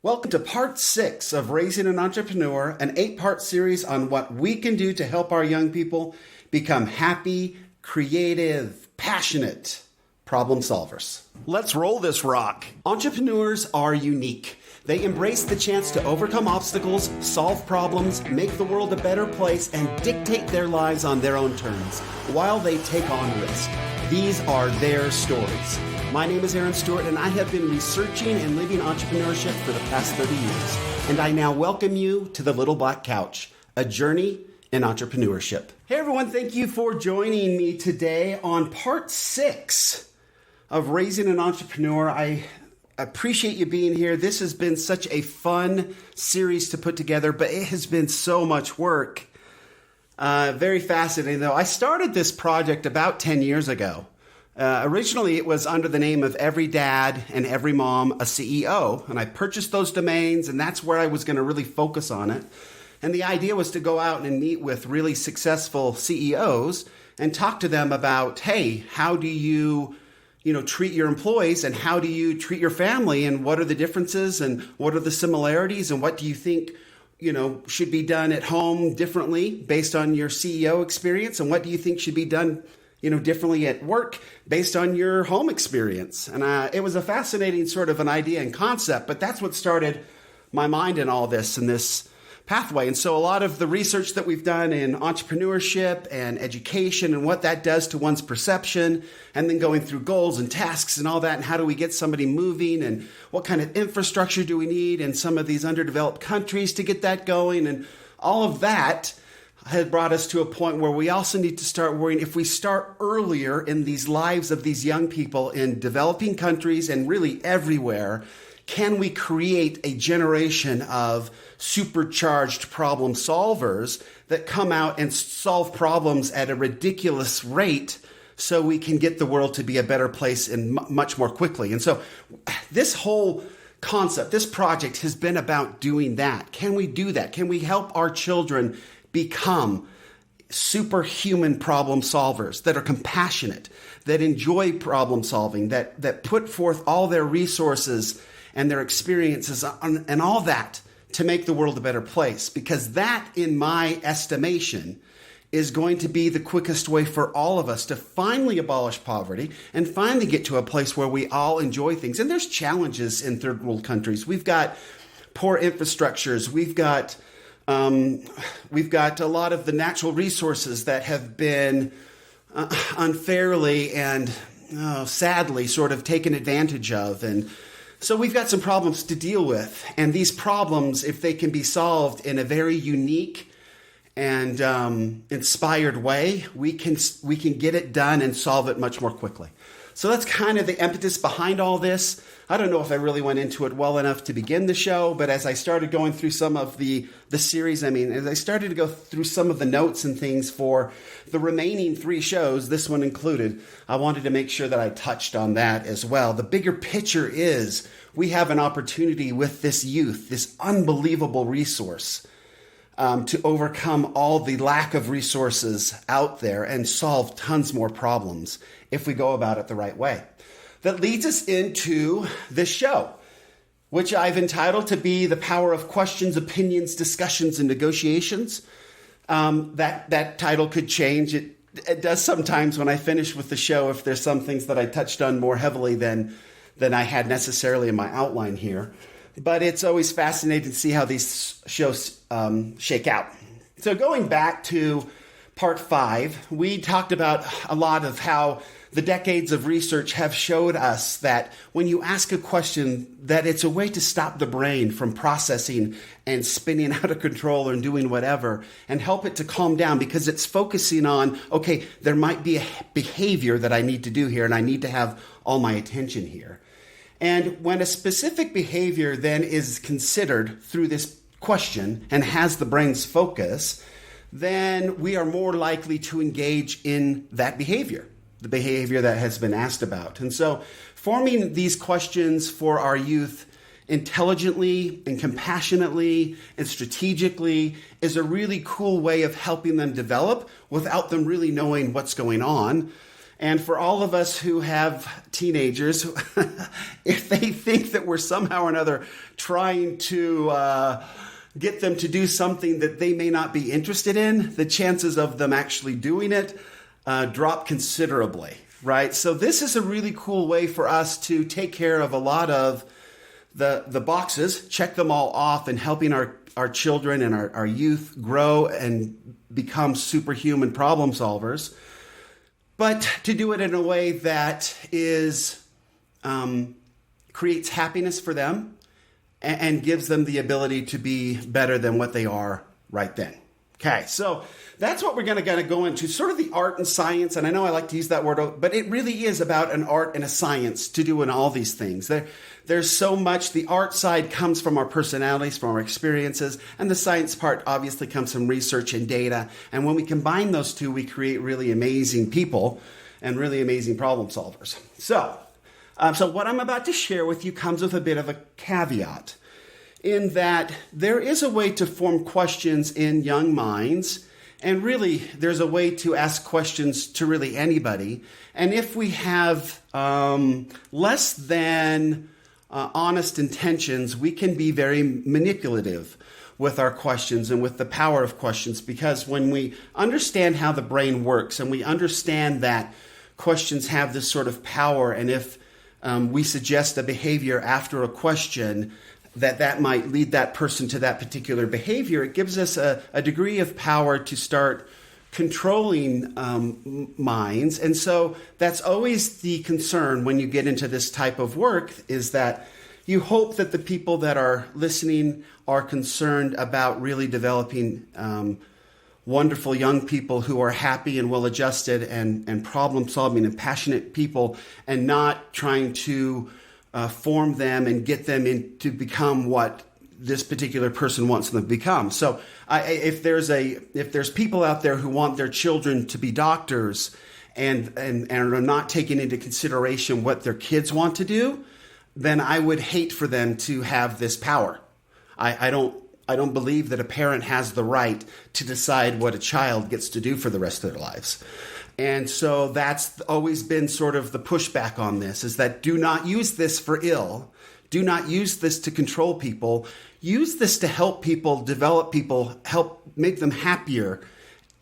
Welcome to part 6 of Raising an Entrepreneur, an 8-part series on what we can do to help our young people become happy, creative, passionate problem solvers. Let's roll this rock. Entrepreneurs are unique. They embrace the chance to overcome obstacles, solve problems, make the world a better place, and dictate their lives on their own terms while they take on risk. These are their stories. My name is Aaron Stewart, and I have been researching and living entrepreneurship for the past 30 years. And I now welcome you to the Little Black Couch, a journey in entrepreneurship. Hey everyone, thank you for joining me today on part 6 of Raising an Entrepreneur. I appreciate you being here. This has been such a fun series to put together, but it has been so much work. Very fascinating, though. I started this project about 10 years ago. Originally, it was under the name of Every Dad and Every Mom, a CEO, and I purchased those domains, and that's where I was going to really focus on it. And the idea was to go out and meet with really successful CEOs and talk to them about, hey, how do you treat your employees, and how do you treat your family, and what are the differences, and what are the similarities, and what do you think should be done at home differently based on your CEO experience, and what do you think should be done differently at work based on your home experience. And it was a fascinating sort of an idea and concept, but that's what started my mind in all this and this pathway. And so a lot of the research that we've done in entrepreneurship and education and what that does to one's perception, and then going through goals and tasks and all that, and how do we get somebody moving, and what kind of infrastructure do we need in some of these underdeveloped countries to get that going, and all of that had brought us to a point where we also need to start worrying, if we start earlier in these lives of these young people in developing countries and really everywhere, can we create a generation of supercharged problem solvers that come out and solve problems at a ridiculous rate so we can get the world to be a better place and much more quickly? And so this whole concept, this project has been about doing that. Can we do that? Can we help our children become superhuman problem solvers that are compassionate, that enjoy problem solving, that put forth all their resources and their experiences and all that to make the world a better place? Because that, in my estimation, is going to be the quickest way for all of us to finally abolish poverty and finally get to a place where we all enjoy things. And there's challenges in third world countries. We've got poor infrastructures. We've got a lot of the natural resources that have been unfairly and sadly sort of taken advantage of. And so we've got some problems to deal with. And these problems, if they can be solved in a very unique and inspired way, we can get it done and solve it much more quickly. So that's kind of the impetus behind all this. I don't know if I really went into it well enough to begin the show, but as I started going through some of the series, as I started to go through some of the notes and things for the remaining 3 shows, this one included, I wanted to make sure that I touched on that as well. The bigger picture is we have an opportunity with this youth, this unbelievable resource, to overcome all the lack of resources out there and solve tons more problems if we go about it the right way. That leads us into this show, which I've entitled to be The Power of Questions, Opinions, Discussions, and Negotiations. That title could change. It does sometimes when I finish with the show, if there's some things that I touched on more heavily than I had necessarily in my outline here. But it's always fascinating to see how these shows shake out. So going back to part 5, we talked about a lot of how the decades of research have showed us that when you ask a question, that it's a way to stop the brain from processing and spinning out of control and doing whatever, and help it to calm down, because it's focusing on, okay, there might be a behavior that I need to do here, and I need to have all my attention here. And when a specific behavior then is considered through this question and has the brain's focus, then we are more likely to engage in that behavior, the behavior that has been asked about. And so forming these questions for our youth intelligently and compassionately and strategically is a really cool way of helping them develop without them really knowing what's going on. And for all of us who have teenagers, if they think that we're somehow or another trying to get them to do something that they may not be interested in, the chances of them actually doing it drop considerably, right? So this is a really cool way for us to take care of a lot of the boxes, check them all off, and helping our children and our youth grow and become superhuman problem solvers. But to do it in a way that is creates happiness for them and gives them the ability to be better than what they are right then. Okay, so that's what we're going to go into, sort of the art and science. And I know I like to use that word, but it really is about an art and a science to doing all these things. There's so much. The art side comes from our personalities, from our experiences, and the science part obviously comes from research and data. And when we combine those two, we create really amazing people and really amazing problem solvers. So what I'm about to share with you comes with a bit of a caveat, in that there is a way to form questions in young minds, and really there's a way to ask questions to really anybody. And if we have less than honest intentions, we can be very manipulative with our questions and with the power of questions, because when we understand how the brain works and we understand that questions have this sort of power, and if we suggest a behavior after a question that might lead that person to that particular behavior, it gives us a degree of power to start controlling minds. And so that's always the concern when you get into this type of work, is that you hope that the people that are listening are concerned about really developing wonderful young people who are happy and well-adjusted and problem-solving and passionate people, and not trying to form them and get them to become what this particular person wants them to become. So if there's people out there who want their children to be doctors and are not taking into consideration what their kids want to do, then I would hate for them to have this power. I don't believe that a parent has the right to decide what a child gets to do for the rest of their lives. And so that's always been sort of the pushback on this, is that do not use this for ill. Do not use this to control people. Use this to help people, develop people, help make them happier.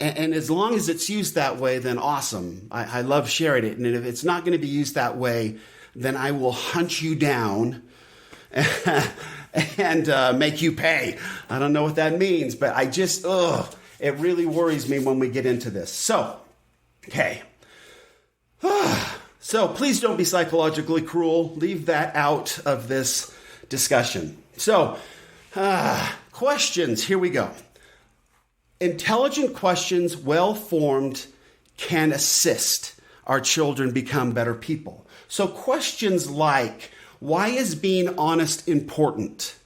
And as long as it's used that way, then awesome. I love sharing it. And if it's not going to be used that way, then I will hunt you down and make you pay. I don't know what that means, but it really worries me when we get into this. So, okay. So please don't be psychologically cruel. Leave that out of this discussion. So, questions. Here we go. Intelligent questions, well-formed, can assist our children become better people. So questions like, why is being honest important?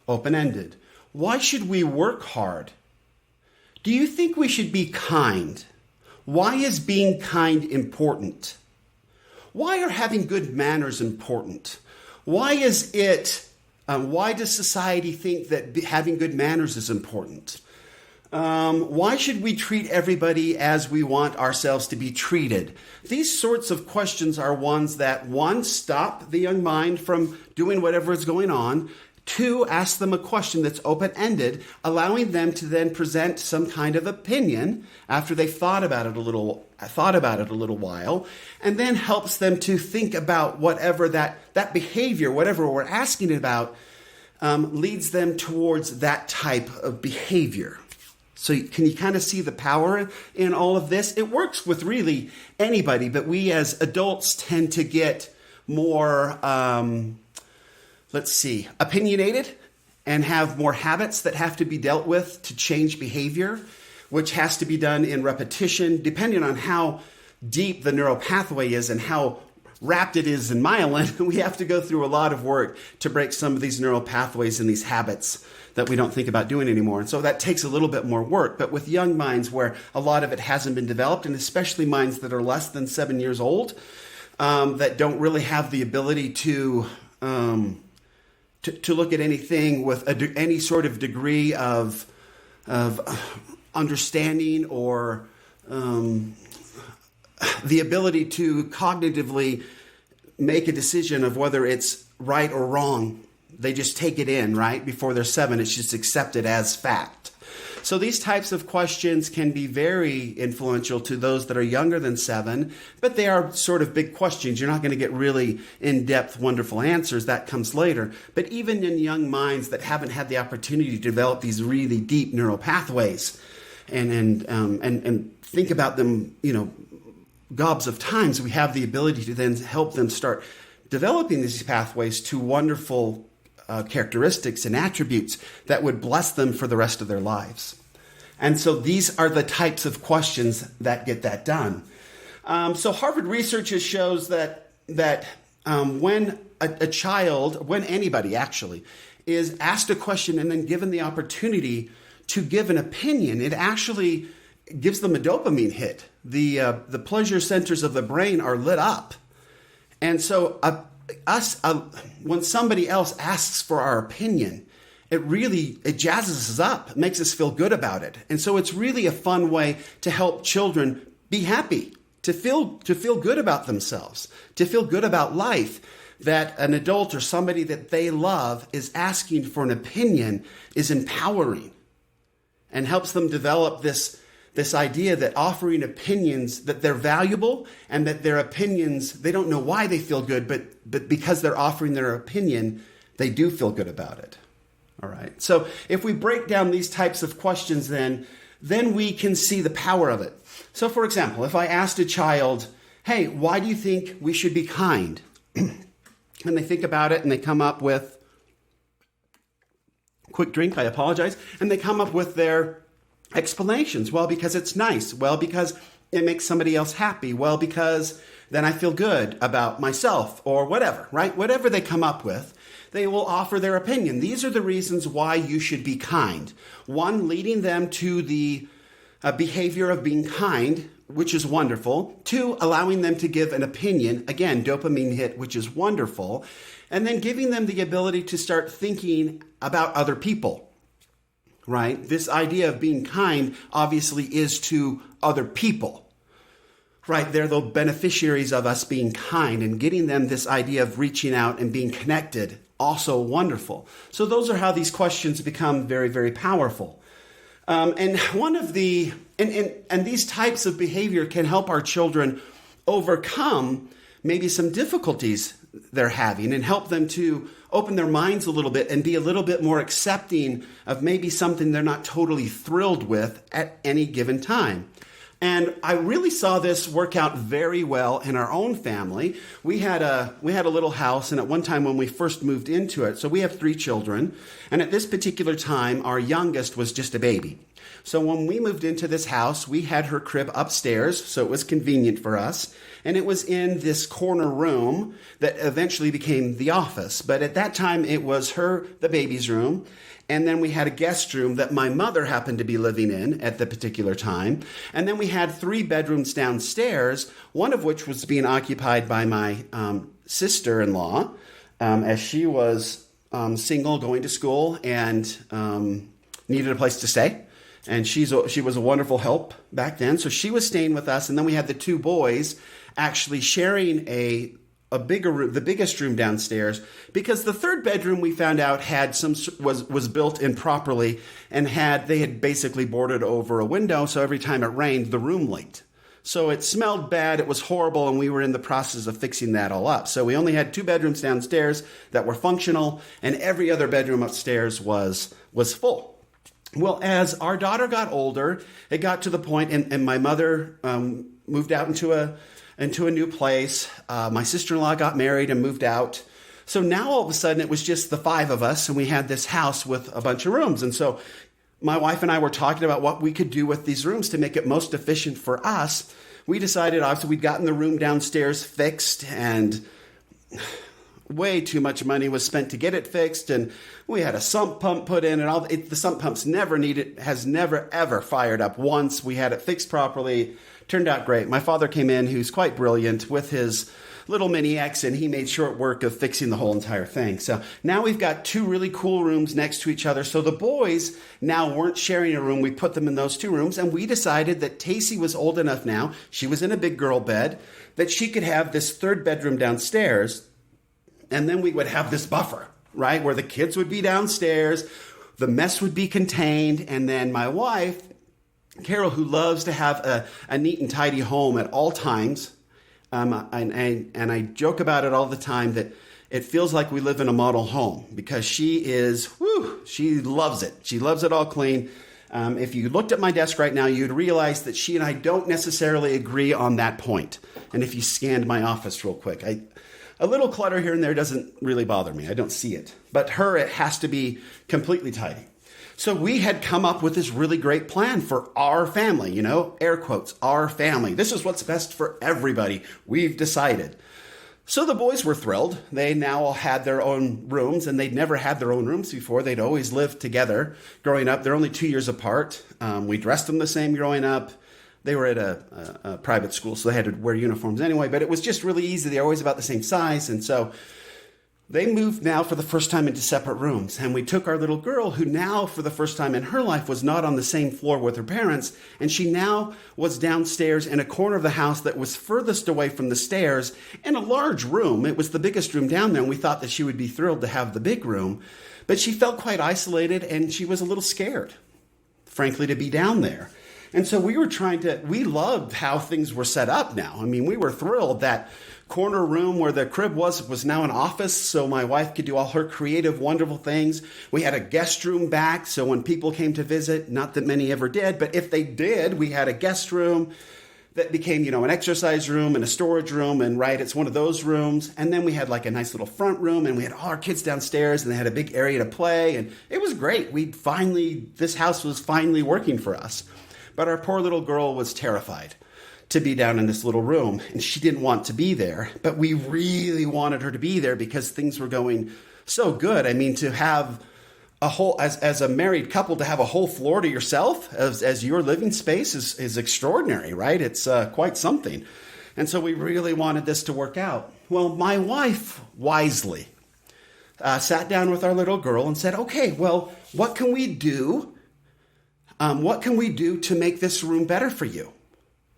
Open-ended. Why should we work hard? Do you think we should be kind? Why is being kind important? Why are having good manners important? Why is why does society think that having good manners is important? Why should we treat everybody as we want ourselves to be treated? These sorts of questions are ones that, one, stop the young mind from doing whatever is going on. Two, ask them a question that's open-ended, allowing them to then present some kind of opinion after they've thought about it a little while, and then helps them to think about whatever that behavior, whatever we're asking about, leads them towards that type of behavior. So can you kind of see the power in all of this? It works with really anybody, but we as adults tend to get more, opinionated and have more habits that have to be dealt with to change behavior, which has to be done in repetition, depending on how deep the neural pathway is and how wrapped it is in myelin. We have to go through a lot of work to break some of these neural pathways and these habits that we don't think about doing anymore. And so that takes a little bit more work. But with young minds where a lot of it hasn't been developed, and especially minds that are less than 7 years old, that don't really have the ability to look at anything with any sort of degree of understanding or the ability to cognitively make a decision of whether it's right or wrong. They just take it in, right? Before they're 7, it's just accepted as fact. So these types of questions can be very influential to those that are younger than 7, but they are sort of big questions. You're not going to get really in-depth, wonderful answers. That comes later. But even in young minds that haven't had the opportunity to develop these really deep neural pathways and think about them, gobs of times, we have the ability to then help them start developing these pathways to wonderful characteristics and attributes that would bless them for the rest of their lives. And so these are the types of questions that get that done. So Harvard research shows that when a child, when anybody actually, is asked a question and then given the opportunity to give an opinion, it actually gives them a dopamine hit. The pleasure centers of the brain are lit up. And so when somebody else asks for our opinion, it jazzes us up. It makes us feel good about it. And so it's really a fun way to help children be happy, to feel good about themselves, to feel good about life. That an adult or somebody that they love is asking for an opinion is empowering and helps them develop this idea that offering opinions, that they're valuable and that their opinions, they don't know why they feel good, but because they're offering their opinion, they do feel good about it. All right. So if we break down these types of questions, then we can see the power of it. So for example, if I asked a child, hey, why do you think we should be kind? And they think about it and they come up with, quick drink, I apologize, and they come up with their explanations. Well, because it's nice. Well, because it makes somebody else happy. Well, because then I feel good about myself or whatever, right? Whatever they come up with, they will offer their opinion. These are the reasons why you should be kind. 1, leading them to the behavior of being kind, which is wonderful. 2, allowing them to give an opinion. Again, dopamine hit, which is wonderful. And then giving them the ability to start thinking about other people. Right? This idea of being kind obviously is to other people, right? They're the beneficiaries of us being kind, and getting them this idea of reaching out and being connected, also wonderful. So those are how these questions become very, very powerful. And one of the, and these types of behavior can help our children overcome maybe some difficulties they're having and help them to open their minds a little bit and be a little bit more accepting of maybe something they're not totally thrilled with at any given time. And I really saw this work out very well in our own family. We had a little house, and at one time when we first moved into it, so we have 3 children, and at this particular time, our youngest was just a baby. So when we moved into this house, we had her crib upstairs, so it was convenient for us. And it was in this corner room that eventually became the office. But at that time, it was the baby's room. And then we had a guest room that my mother happened to be living in at the particular time. And then we had 3 bedrooms downstairs, one of which was being occupied by my sister-in-law, as she was single, going to school, and needed a place to stay. And she was a wonderful help back then. So she was staying with us. And then we had the 2 boys actually sharing a bigger room, the biggest room downstairs, because the 3rd bedroom we found out was built improperly and they had basically boarded over a window. So every time it rained, the room leaked. So it smelled bad. It was horrible. And we were in the process of fixing that all up. So we only had 2 bedrooms downstairs that were functional, and every other bedroom upstairs was full. Well, as our daughter got older, it got to the point, and my mother moved out into a new place. My sister-in-law got married and moved out. So now all of a sudden it was just the 5 of us, and we had this house with a bunch of rooms. And so my wife and I were talking about what we could do with these rooms to make it most efficient for us. We decided, obviously, we'd gotten the room downstairs fixed, and way too much money was spent to get it fixed, and we had a sump pump put in, and the sump pump's has never ever fired up once. We had it fixed properly. Turned out great. My father came in, who's quite brilliant, with his little mini X, and he made short work of fixing the whole entire thing. So now we've got two really cool rooms next to each other. So the boys now weren't sharing a room. We put them in those two rooms, and we decided that Tacey was old enough now, she was in a big girl bed, that she could have this third bedroom downstairs, and then we would have this buffer, right, where the kids would be downstairs, the mess would be contained, and then my wife, Carol, who loves to have a neat and tidy home at all times, and I joke about it all the time that it feels like we live in a model home because she loves it. She loves it all clean. If you looked at my desk right now, you'd realize that she and I don't necessarily agree on that point. And if you scanned my office real quick, a little clutter here and there doesn't really bother me. I don't see it. But her, it has to be completely tidy. So we had come up with this really great plan for our family, air quotes, our family. This is what's best for everybody. We've decided. So the boys were thrilled. They now all had their own rooms, and they'd never had their own rooms before. They'd always lived together growing up. They're only 2 years apart. We dressed them the same growing up. They were at a private school, so they had to wear uniforms anyway, but it was just really easy. They're always about the same size, and so they moved now for the first time into separate rooms, and we took our little girl, who now for the first time in her life was not on the same floor with her parents, and she now was downstairs in a corner of the house that was furthest away from the stairs in a large room. It was the biggest room down there, and we thought that she would be thrilled to have the big room, but she felt quite isolated, and she was a little scared, frankly, to be down there. And so we loved how things were set up now. I mean, we were thrilled that corner room where the crib was now an office, so my wife could do all her creative, wonderful things. We had a guest room back, so when people came to visit, not that many ever did, but if they did, we had a guest room that became, an exercise room and a storage room, and it's one of those rooms. And then we had like a nice little front room, and we had all our kids downstairs, and they had a big area to play, and it was great. This house was finally working for us. But our poor little girl was terrified to be down in this little room, and she didn't want to be there. But we really wanted her to be there because things were going so good. I mean, to have a whole, as a married couple, to have a whole floor to yourself as your living space is extraordinary, right? It's quite something. And so we really wanted this to work out. Well, my wife wisely sat down with our little girl and said, okay, well, what can we do? What can we do to make this room better for you?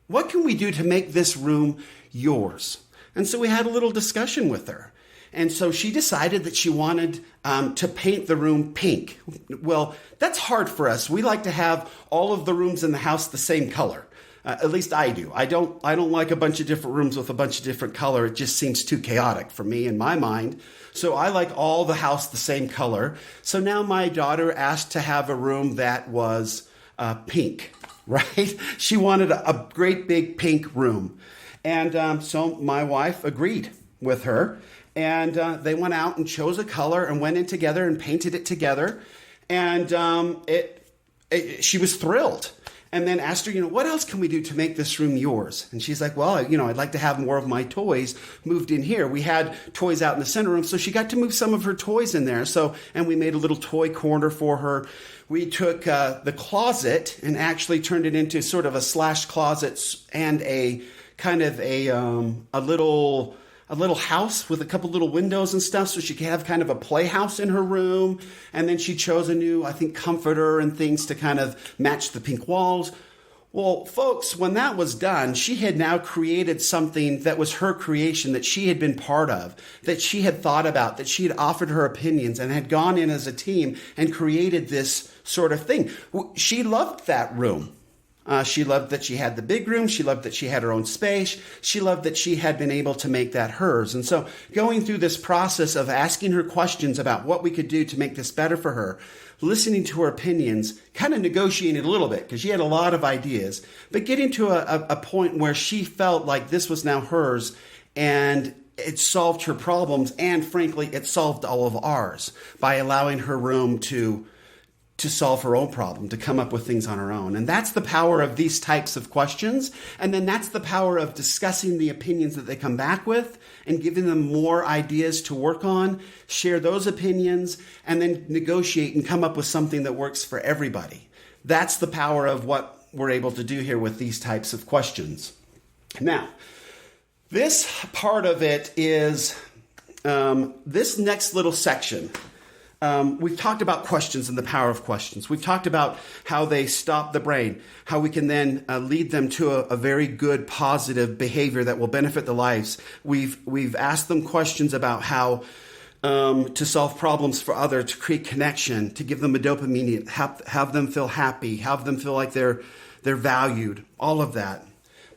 What can we do to make this room yours? And so we had a little discussion with her. And so she decided that she wanted to paint the room pink. Well, that's hard for us. We like to have all of the rooms in the house the same color. At least I do. I don't like a bunch of different rooms with a bunch of different color. It just seems too chaotic for me in my mind. So I like all the house the same color. So now my daughter asked to have a room that was pink, right? She wanted a great big pink room. And so my wife agreed with her. And they went out and chose a color and went in together and painted it together. And she was thrilled. And then asked her, what else can we do to make this room yours? And she's like, well, I'd like to have more of my toys moved in here. We had toys out in the center room, so she got to move some of her toys in there. And we made a little toy corner for her. We took the closet and actually turned it into sort of a slash closet and a kind of a little house with a couple little windows and stuff, so she could have kind of a playhouse in her room. And then she chose a new, I think, comforter and things to kind of match the pink walls. Well, folks, when that was done, she had now created something that was her creation, that she had been part of, that she had thought about, that she had offered her opinions and had gone in as a team and created this sort of thing. She loved that room. She loved that she had the big room. She loved that she had her own space. She loved that she had been able to make that hers. And so going through this process of asking her questions about what we could do to make this better for her, listening to her opinions, kind of negotiating a little bit because she had a lot of ideas, but getting to a point where she felt like this was now hers and it solved her problems. And frankly, it solved all of ours by allowing her room to solve her own problem, to come up with things on her own. And that's the power of these types of questions. And then that's the power of discussing the opinions that they come back with and giving them more ideas to work on, share those opinions, and then negotiate and come up with something that works for everybody. That's the power of what we're able to do here with these types of questions. Now, This part of it is this next little section. We've talked about questions and the power of questions. We've talked about how they stop the brain, how we can then lead them to a very good, positive behavior that will benefit their lives. We've asked them questions about how to solve problems for others, to create connection, to give them a dopamine, have them feel happy, have them feel like they're valued, all of that.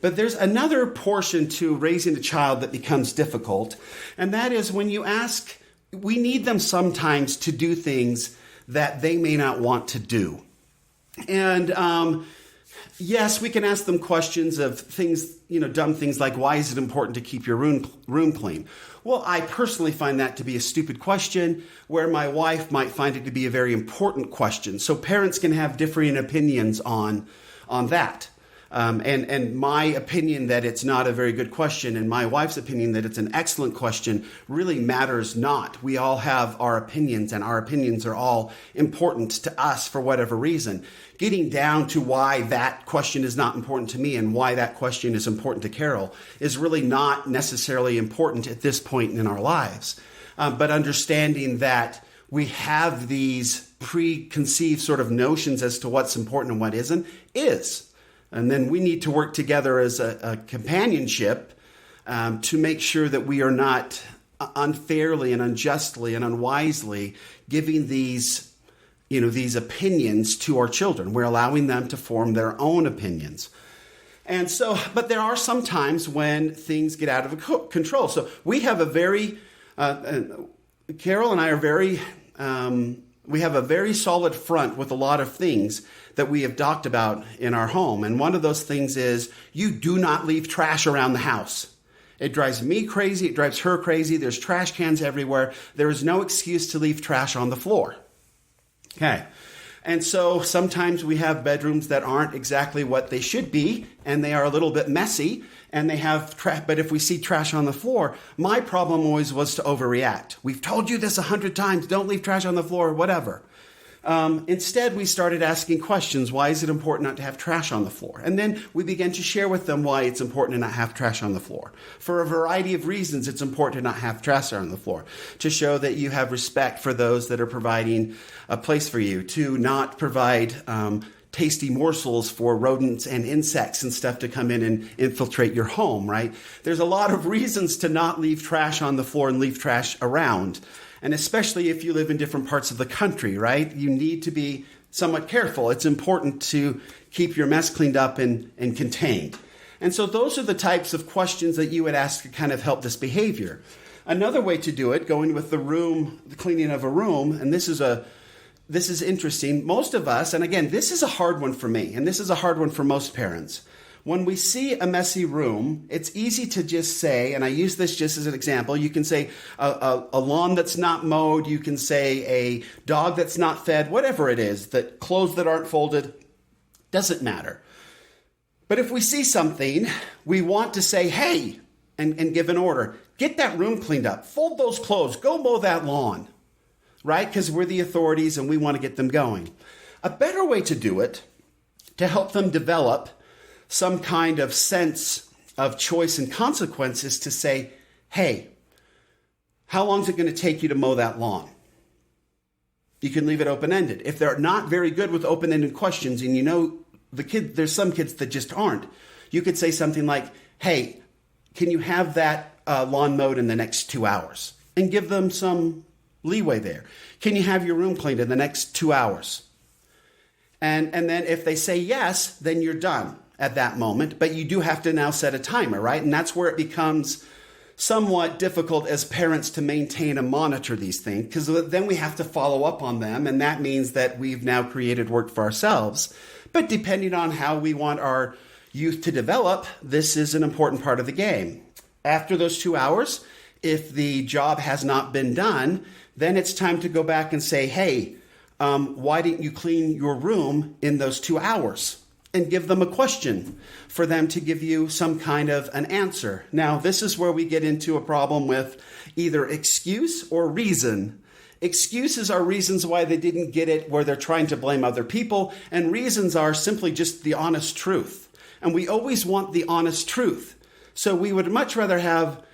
But there's another portion to raising a child that becomes difficult, and that is when you ask, we need them sometimes to do things that they may not want to do. And yes, we can ask them questions of things, dumb things like, why is it important to keep your room clean? Well, I personally find that to be a stupid question, where my wife might find it to be a very important question. So parents can have differing opinions on that. And my opinion that it's not a very good question and my wife's opinion that it's an excellent question really matters not. We all have our opinions, and our opinions are all important to us for whatever reason. Getting down to why that question is not important to me and why that question is important to Carol is really not necessarily important at this point in our lives. But understanding that we have these preconceived sort of notions as to what's important and what isn't is. And then we need to work together as a companionship to make sure that we are not unfairly and unjustly and unwisely giving these opinions to our children. We're allowing them to form their own opinions. And so, but there are some times when things get out of control. So we have Carol and I are very, we have a very solid front with a lot of things that we have talked about in our home. And one of those things is you do not leave trash around the house. It drives me crazy. It drives her crazy. There's trash cans everywhere. There is no excuse to leave trash on the floor. Okay. And so sometimes we have bedrooms that aren't exactly what they should be, and they are a little bit messy, and they have trash. But if we see trash on the floor, my problem always was to overreact. We've told you this 100 times. Don't leave trash on the floor, whatever. Instead, we started asking questions. Why is it important not to have trash on the floor? And then we began to share with them why it's important to not have trash on the floor. For a variety of reasons, it's important to not have trash on the floor. To show that you have respect for those that are providing a place for you. To not provide tasty morsels for rodents and insects and stuff to come in and infiltrate your home, right? There's a lot of reasons to not leave trash on the floor and leave trash around. And especially if you live in different parts of the country, right? You need to be somewhat careful. It's important to keep your mess cleaned up and contained. And so those are the types of questions that you would ask to kind of help this behavior. Another way to do it, going with the cleaning of a room, and this is interesting. Most of us, and again, this is a hard one for me, and this is a hard one for most parents. When we see a messy room, it's easy to just say, and I use this just as an example, you can say a lawn that's not mowed, you can say a dog that's not fed, whatever it is, that clothes that aren't folded, doesn't matter. But if we see something, we want to say, hey, and give an order. Get that room cleaned up. Fold those clothes. Go mow that lawn, right? Because we're the authorities and we want to get them going. A better way to do it, to help them develop some kind of sense of choice and consequences, to say, hey, how long is it going to take you to mow that lawn? You can leave it open-ended. If they're not very good with open-ended questions, and there's some kids that just aren't, you could say something like, hey, can you have that lawn mowed in the next 2 hours? And give them some leeway there. Can you have your room cleaned in the next 2 hours? And then if they say yes, then you're done at that moment, but you do have to now set a timer, right? And that's where it becomes somewhat difficult as parents to maintain and monitor these things, because then we have to follow up on them, and that means that we've now created work for ourselves. But depending on how we want our youth to develop, this is an important part of the game. After those 2 hours, if the job has not been done, then it's time to go back and say, hey, why didn't you clean your room in those 2 hours? And give them a question for them to give you some kind of an answer. Now, this is where we get into a problem with either excuse or reason. Excuses are reasons why they didn't get it, where they're trying to blame other people, and reasons are simply just the honest truth. And we always want the honest truth. So we would much rather have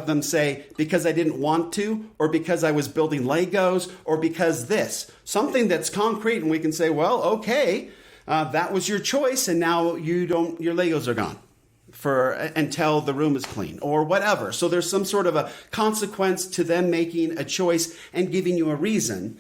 them say, because I didn't want to, or because I was building Legos, or because this. Something that's concrete, and we can say, well, okay, that was your choice, and now your Legos are gone until the room is clean, or whatever. So there's some sort of a consequence to them making a choice and giving you a reason.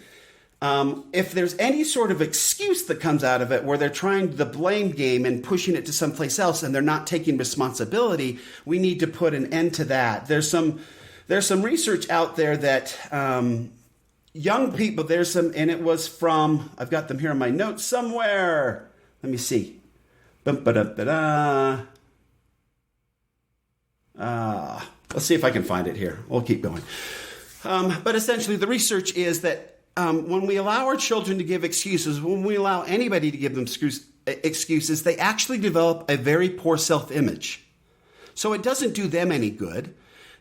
If there's any sort of excuse that comes out of it where they're trying the blame game and pushing it to someplace else and they're not taking responsibility, we need to put an end to that. There's some research out there that young people, and it was from, I've got them here in my notes somewhere. Let me see. Let's see if I can find it here. We'll keep going. But essentially the research is that when we allow our children to give excuses, when we allow anybody to give them excuses, they actually develop a very poor self-image. So it doesn't do them any good.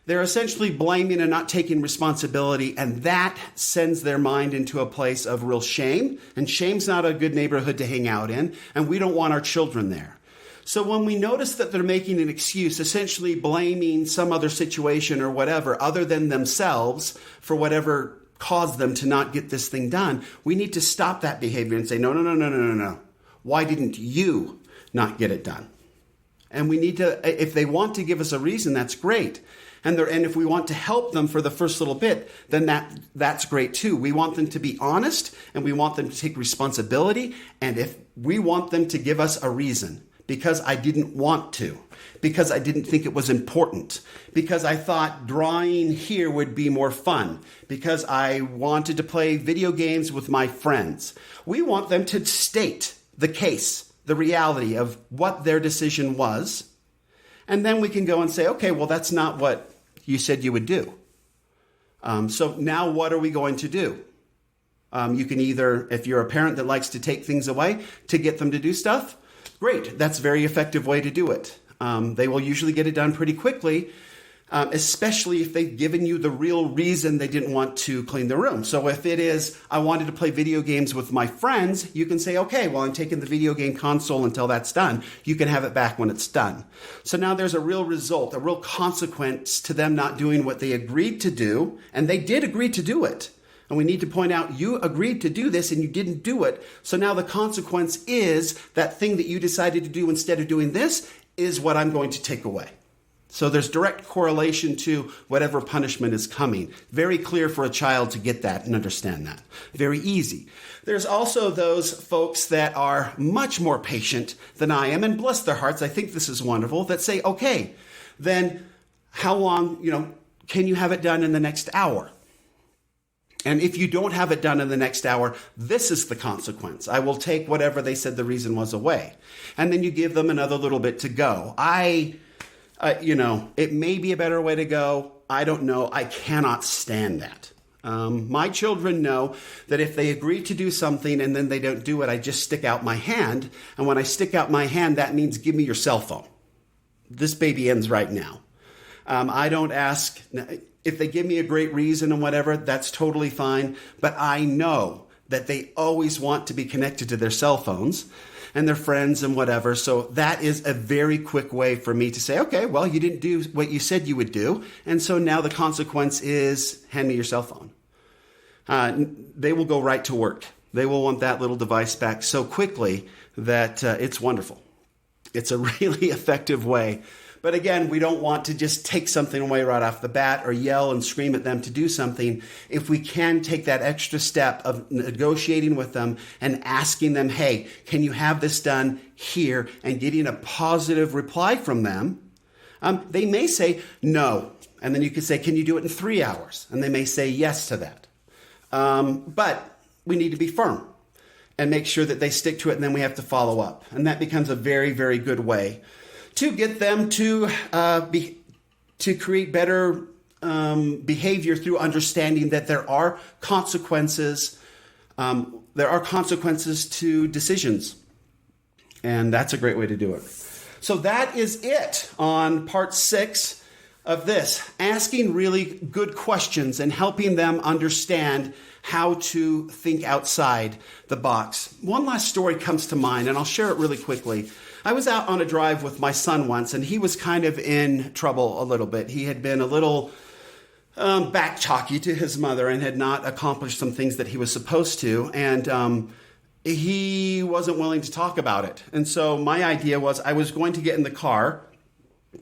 They're essentially blaming and not taking responsibility, and that sends their mind into a place of real shame. And shame's not a good neighborhood to hang out in, and we don't want our children there. So when we notice that they're making an excuse, essentially blaming some other situation or whatever other than themselves for whatever caused them to not get this thing done, we need to stop that behavior and say, no. Why didn't you not get it done? And we need to, if they want to give us a reason, that's great. And if we want to help them for the first little bit, then that's great too. We want them to be honest, and we want them to take responsibility. And if we want them to give us a reason, because I didn't want to, because I didn't think it was important, because I thought drawing here would be more fun, because I wanted to play video games with my friends. We want them to state the case, the reality of what their decision was. And then we can go and say, okay, well, that's not what you said you would do. So now what are we going to do? You can either, if you're a parent that likes to take things away to get them to do stuff, great. That's a very effective way to do it. They will usually get it done pretty quickly, especially if they've given you the real reason they didn't want to clean the room. So if it is, I wanted to play video games with my friends, you can say, okay, well, I'm taking the video game console until that's done. You can have it back when it's done. So now there's a real result, a real consequence to them not doing what they agreed to do, and they did agree to do it. And we need to point out, you agreed to do this and you didn't do it. So now the consequence is that thing that you decided to do instead of doing this is what I'm going to take away. So there's direct correlation to whatever punishment is coming. Very clear for a child to get that and understand that. Very easy. There's also those folks that are much more patient than I am, and bless their hearts, I think this is wonderful, that say, okay, then how long, can you have it done in the next hour? And if you don't have it done in the next hour, this is the consequence. I will take whatever they said the reason was away. And then you give them another little bit to go. It may be a better way to go. I don't know. I cannot stand that. My children know that if they agree to do something and then they don't do it, I just stick out my hand. And when I stick out my hand, that means give me your cell phone. This baby ends right now. I don't ask. If they give me a great reason and whatever, that's totally fine. But I know that they always want to be connected to their cell phones and their friends and whatever. So that is a very quick way for me to say, okay, well, you didn't do what you said you would do. And so now the consequence is hand me your cell phone. They will go right to work. They will want that little device back so quickly that it's wonderful. It's a really effective way. But again, we don't want to just take something away right off the bat or yell and scream at them to do something. If we can take that extra step of negotiating with them and asking them, hey, can you have this done here, and getting a positive reply from them, they may say no. And then you could say, can you do it in 3 hours? And they may say yes to that. But we need to be firm and make sure that they stick to it, and then we have to follow up. And that becomes a very, very good way to get them to create better behavior through understanding that there are consequences. There are consequences to decisions, and that's a great way to do it. So that is it on part 6 of this, asking really good questions and helping them understand how to think outside the box. One last story comes to mind, and I'll share it really quickly. I was out on a drive with my son once, and he was kind of in trouble a little bit. He had been a little back chalky to his mother and had not accomplished some things that he was supposed to. And he wasn't willing to talk about it. And so my idea was I was going to get in the car,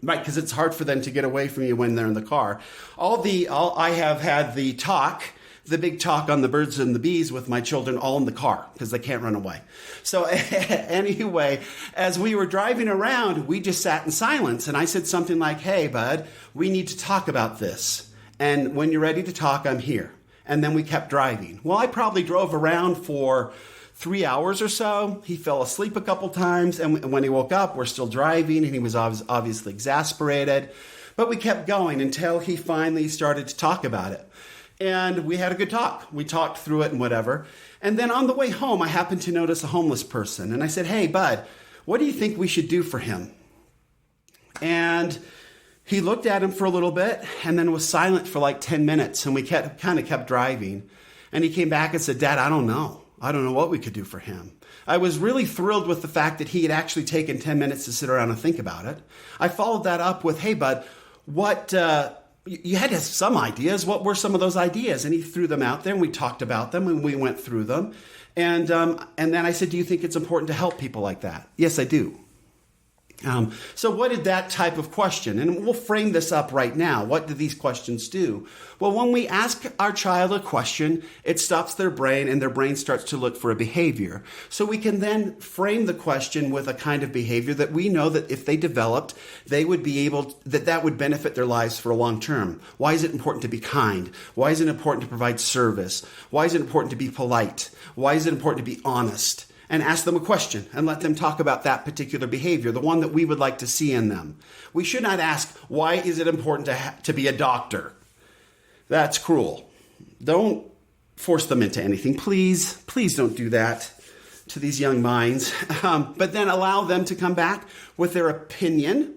right, because it's hard for them to get away from you when they're in the car. I have had the big talk on the birds and the bees with my children all in the car because they can't run away. So anyway, as we were driving around, we just sat in silence. And I said something like, hey, bud, we need to talk about this. And when you're ready to talk, I'm here. And then we kept driving. Well, I probably drove around for 3 hours or so. He fell asleep a couple times. And when he woke up, we're still driving. And he was obviously exasperated. But we kept going until he finally started to talk about it. And we had a good talk. We talked through it and whatever. And then on the way home, I happened to notice a homeless person. And I said, hey, bud, what do you think we should do for him? And he looked at him for a little bit and then was silent for like 10 minutes. And we kind of kept driving. And he came back and said, Dad, I don't know. I don't know what we could do for him. I was really thrilled with the fact that he had actually taken 10 minutes to sit around and think about it. I followed that up with, hey, bud, you had to have some ideas. What were some of those ideas? And he threw them out there and we talked about them and we went through them. And then I said, do you think it's important to help people like that? Yes, I do. So what did that type of question, and we'll frame this up right now. What do these questions do? Well, when we ask our child a question, it stops their brain and their brain starts to look for a behavior. So we can then frame the question with a kind of behavior that we know that if they developed, they would be able, that would benefit their lives for a long term. Why is it important to be kind? Why is it important to provide service? Why is it important to be polite? Why is it important to be honest? And ask them a question and let them talk about that particular behavior, the one that we would like to see in them. We should not ask, why is it important to be a doctor? That's cruel. Don't force them into anything. Please don't do that to these young minds. But then allow them to come back with their opinion,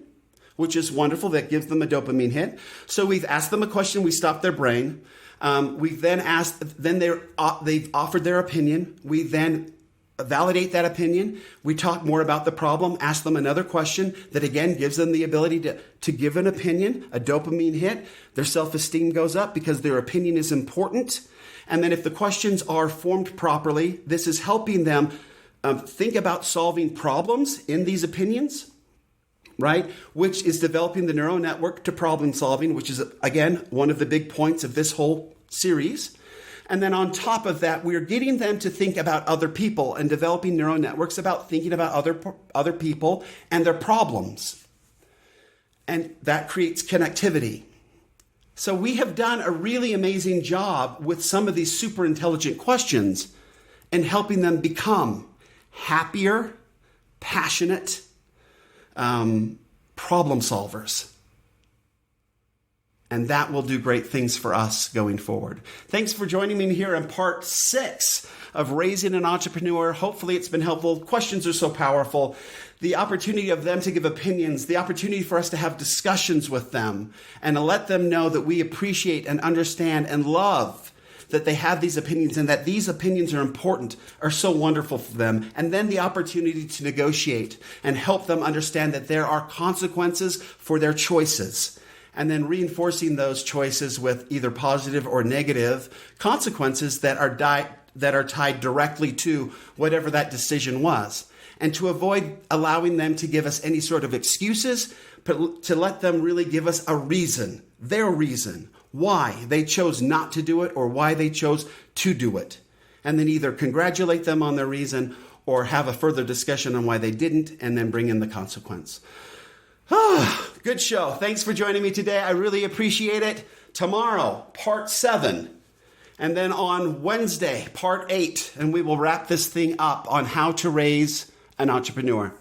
which is wonderful. That gives them a dopamine hit. So we've asked them a question. We stopped their brain. We've then asked, then they've offered their opinion. We then validate that opinion. We talk more about the problem, ask them another question that again gives them the ability to give an opinion, a dopamine hit. Their self-esteem goes up because their opinion is important. And then if the questions are formed properly, this is helping them think about solving problems in these opinions, right? Which is developing the neural network to problem solving, which is, again, one of the big points of this whole series. And then on top of that, we're getting them to think about other people and developing neural networks about thinking about other people and their problems. And that creates connectivity. So we have done a really amazing job with some of these super intelligent questions and helping them become happier, passionate problem solvers. And that will do great things for us going forward. Thanks for joining me here in part 6 of Raising an Entrepreneur. Hopefully it's been helpful. Questions are so powerful. The opportunity of them to give opinions, the opportunity for us to have discussions with them and to let them know that we appreciate and understand and love that they have these opinions and that these opinions are important, are so wonderful for them. And then the opportunity to negotiate and help them understand that there are consequences for their choices. And then reinforcing those choices with either positive or negative consequences that are tied directly to whatever that decision was. And to avoid allowing them to give us any sort of excuses, but to let them really give us a reason, their reason, why they chose not to do it or why they chose to do it. And then either congratulate them on their reason or have a further discussion on why they didn't and then bring in the consequence. Good show. Thanks for joining me today. I really appreciate it. Tomorrow, part 7. And then on Wednesday, part 8. And we will wrap this thing up on how to raise an entrepreneur.